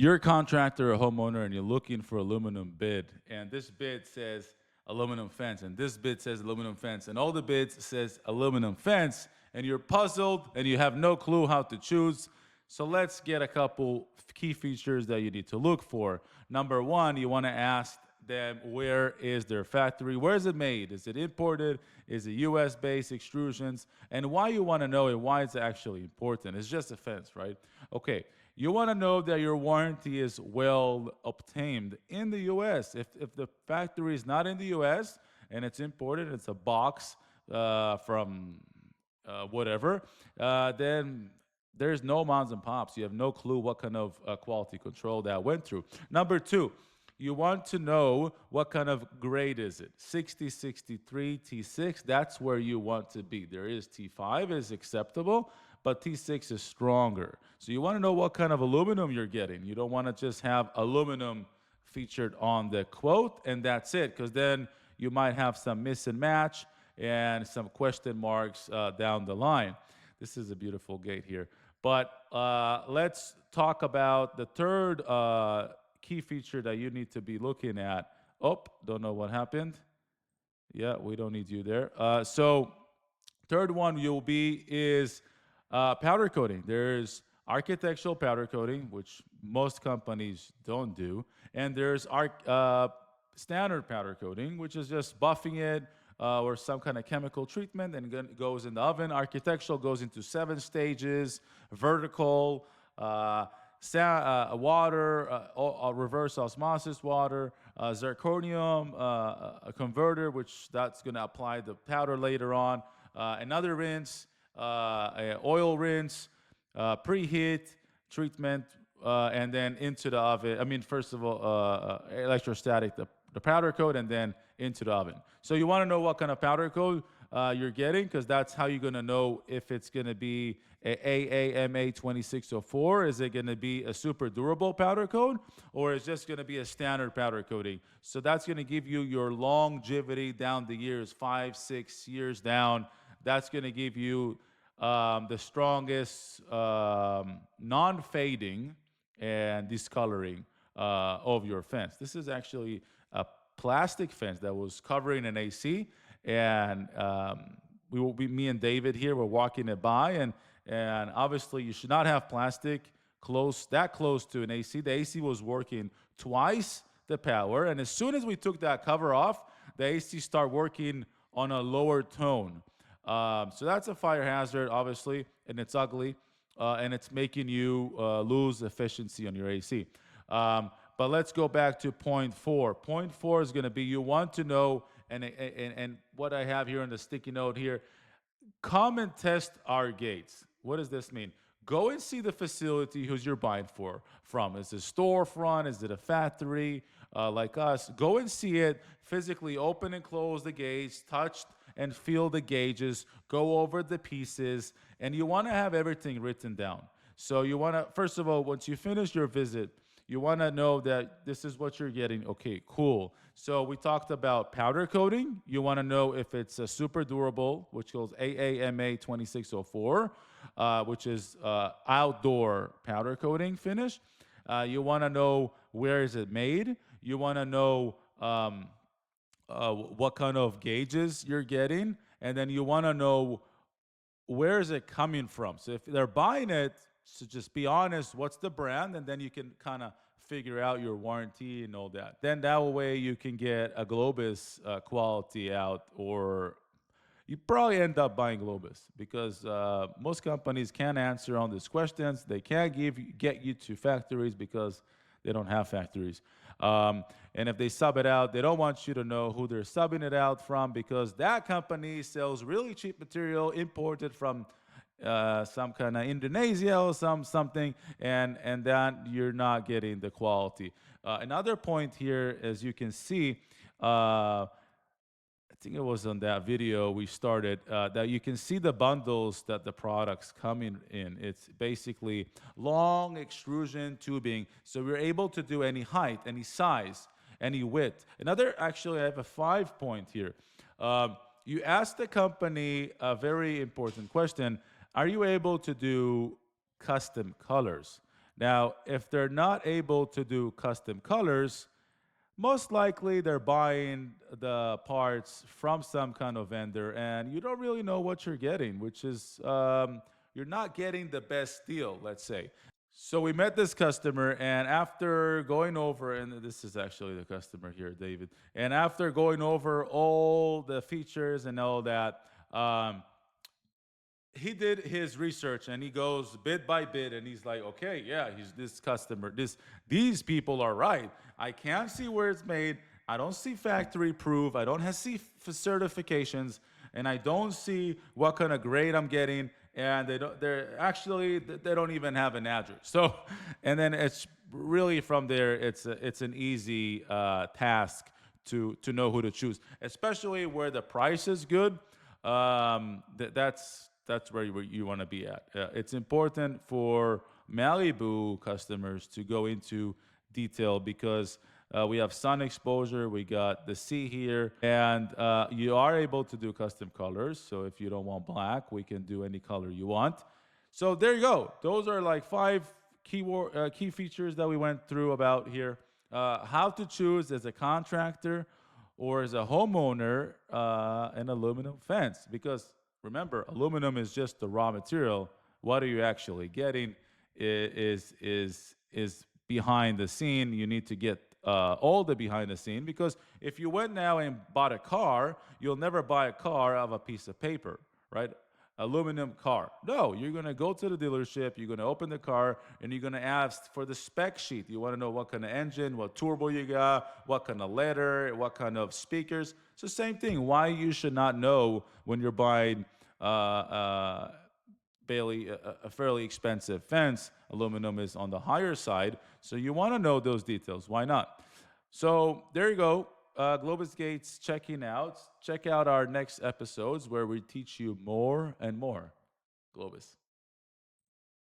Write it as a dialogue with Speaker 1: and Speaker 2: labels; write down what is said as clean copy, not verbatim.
Speaker 1: You're a contractor or homeowner and you're looking for aluminum bid, and this bid says aluminum fence, and this bid says aluminum fence, and all the bids says aluminum fence, and you're puzzled and you have no clue how to choose. So let's get a couple key features that you need to look for. Number one, you want to ask them where is their factory, where is it made, is it imported, is it US based extrusions, and why you want to know it, why it's actually important. It's just a fence, right? Okay, you want to know that your warranty is well obtained in the US. If the factory is not in the US and it's imported, it's a box from whatever, then there's no moms and pops. You have no clue what kind of quality control that went through. Number two, you want to know what kind of grade is it. 60, 63, T6, that's where you want to be. There is T5 is acceptable, but T6 is stronger. So you want to know what kind of aluminum you're getting. You don't want to just have aluminum featured on the quote and that's it, because then you might have some miss and match and some question marks down the line. This is a beautiful gate here. But let's talk about the third key feature that you need to be looking at. Oh, don't know what happened. Yeah, we don't need you there. So third one you'll be is powder coating. There's architectural powder coating, which most companies don't do. And there's standard powder coating, which is just buffing it or some kind of chemical treatment, and then it goes in the oven. Architectural goes into 7 stages, vertical, water, reverse osmosis water, zirconium, a converter, which that's going to apply the powder later on, another rinse, oil rinse, preheat, treatment, and then into the oven. I mean, first of all, electrostatic, the powder coat, and then into the oven. So you want to know what kind of powder coat you're getting, because that's how you're going to know if it's going to be a AAMA 2604. Is it going to be a super durable powder coat, or is just going to be a standard powder coating? So that's going to give you your longevity down the years, 5, 6 years down. That's going to give you the strongest non-fading and discoloring of your fence. This is actually a plastic fence that was covering an AC, and me and David here were walking it by, and obviously you should not have plastic that close to an AC. The AC was working twice the power, and as soon as we took that cover off, the AC started working on a lower tone. So that's a fire hazard, obviously, and it's ugly, and it's making you lose efficiency on your AC. But let's go back to point 4. Point 4 is going to be, you want to know, and what I have here on the sticky note here, come and test our gates. What does this mean? Go and see the facility who's you're buying from. Is it a storefront? Is it a factory like us? Go and see it physically. Open and close the gates, touch and feel the gauges, go over the pieces, and you want to have everything written down. So you want to, first of all, once you finish your visit, you want to know that this is what you're getting. Okay, cool. So we talked about powder coating. You want to know if it's a super durable, which goes AAMA 2604, which is outdoor powder coating finish. You want to know where is it made. You want to know what kind of gauges you're getting. And then you want to know where is it coming from. So if they're buying it, so just be honest, what's the brand, and then you can kind of figure out your warranty and all that. Then that way you can get a Globus quality out, or you probably end up buying Globus, because most companies can't answer on these questions. They can't get you to factories because they don't have factories. And if they sub it out, they don't want you to know who they're subbing it out from, because that company sells really cheap material imported from some kind of Indonesia or something, and then you're not getting the quality. Another point here, as you can see, I think it was on that video we started, that you can see the bundles that the products come in. It's basically long extrusion tubing, so we're able to do any height, any size, any width. Actually, I have a 5-point here. You ask the company a very important question: are you able to do custom colors? Now, if they're not able to do custom colors, most likely they're buying the parts from some kind of vendor and you don't really know what you're getting, which is you're not getting the best deal, let's say. So we met this customer, and after going over, and this is actually the customer here, David, and after going over all the features and all that, he did his research and he goes bit by bit and he's like, okay, yeah, he's this customer, these people are right. I can't see where it's made. I don't see factory proof. I don't see certifications, and I don't see what kind of grade I'm getting. And they're actually, they don't even have an address. So, and then it's really from there, it's an easy task to know who to choose, especially where the price is good. That's where you want to be at. It's important for Malibu customers to go into detail because we have sun exposure, we got the sea here, and you are able to do custom colors. So if you don't want black, we can do any color you want. So there you go. Those are like five key features that we went through about here. How to choose as a contractor or as a homeowner an aluminum fence. Because remember, aluminum is just the raw material. What are you actually getting is behind the scene. You need to get all the behind the scene, because if you went now and bought a car, you'll never buy a car out of a piece of paper, right? Aluminum car. No, you're going to go to the dealership, you're going to open the car, and you're going to ask for the spec sheet. You want to know what kind of engine, what turbo you got, what kind of leather, what kind of speakers. It's the same thing. Why you should not know when you're buying Bailey, a fairly expensive fence. Aluminum is on the higher side, so you want to know those details. Why not? So there you go. Globus Gates checking out. Check out our next episodes where we teach you more and more. Globus.